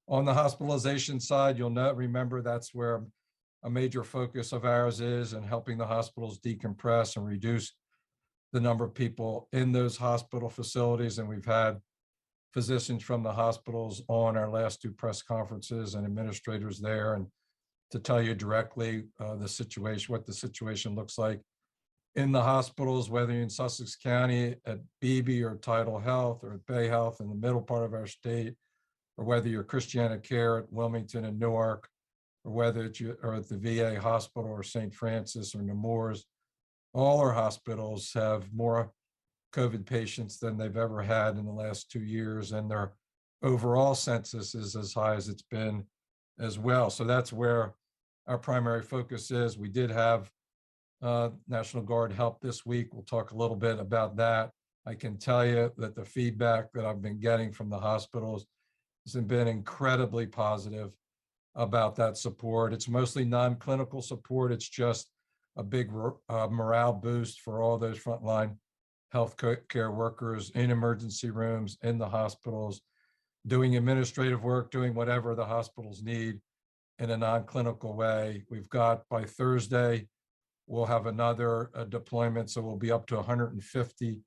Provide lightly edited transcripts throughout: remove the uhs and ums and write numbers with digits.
On the hospitalization side, remember that's where a major focus of ours is, and helping the hospitals decompress and reduce the number of people in those hospital facilities. And we've had physicians from the hospitals on our last two press conferences and administrators there, and to tell you directly the situation, what the situation looks like in the hospitals, whether you're in Sussex County at Beebe or Tidal Health or at Bay Health in the middle part of our state, or whether you're Christiana Care at Wilmington and Newark, or whether you're at the VA hospital or St. Francis or Nemours. All our hospitals have more COVID patients than they've ever had in the last 2 years, and their overall census is as high as it's been as well. So that's where our primary focus is. We did have National Guard help this week. We'll talk a little bit about that. I can tell you that the feedback that I've been getting from the hospitals has been incredibly positive about that support. It's mostly non-clinical support. It's just a big morale boost for all those frontline health care workers in emergency rooms, in the hospitals, doing administrative work, doing whatever the hospitals need in a non-clinical way. We've got, by Thursday, we'll have another deployment, so we'll be up to 150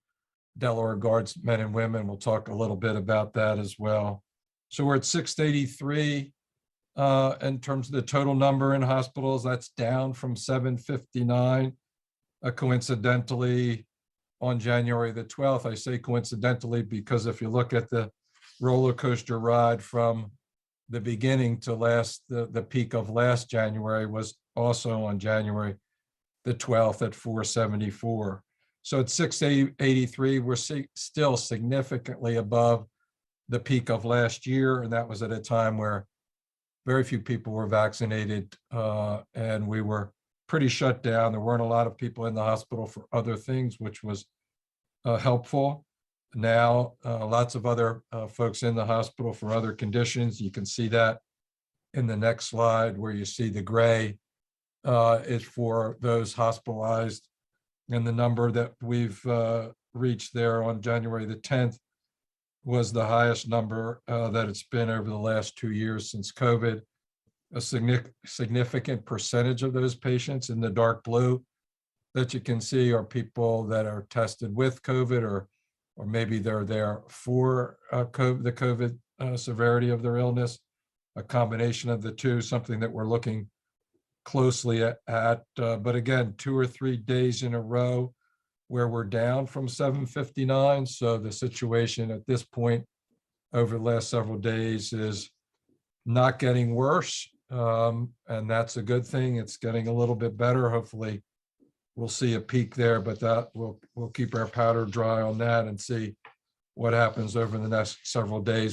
Delaware Guards men and women. We'll talk a little bit about that as well. So we're at 683 in terms of the total number in hospitals. That's down from 759. Coincidentally, on January the 12th, I say coincidentally because if you look at the roller coaster ride from the beginning to the peak of last January was also on January the 12th at 474. So at 683, we're still significantly above the peak of last year. And that was at a time where very few people were vaccinated and we were pretty shut down. There weren't a lot of people in the hospital for other things, which was helpful. Now, lots of other folks in the hospital for other conditions. You can see that in the next slide where you see the gray is for those hospitalized, and the number that we've reached there on January the 10th was the highest number that it's been over the last 2 years since COVID. A significant percentage of those patients in the dark blue that you can see are people that are tested with COVID, or maybe they're there for the COVID severity of their illness, a combination of the two, something that we're looking closely at. But again, 2 or 3 days in a row where we're down from 759. So the situation at this point over the last several days is not getting worse. And that's a good thing. It's getting a little bit better. Hopefully we'll see a peak there, but that we'll keep our powder dry on that and see what happens over the next several days.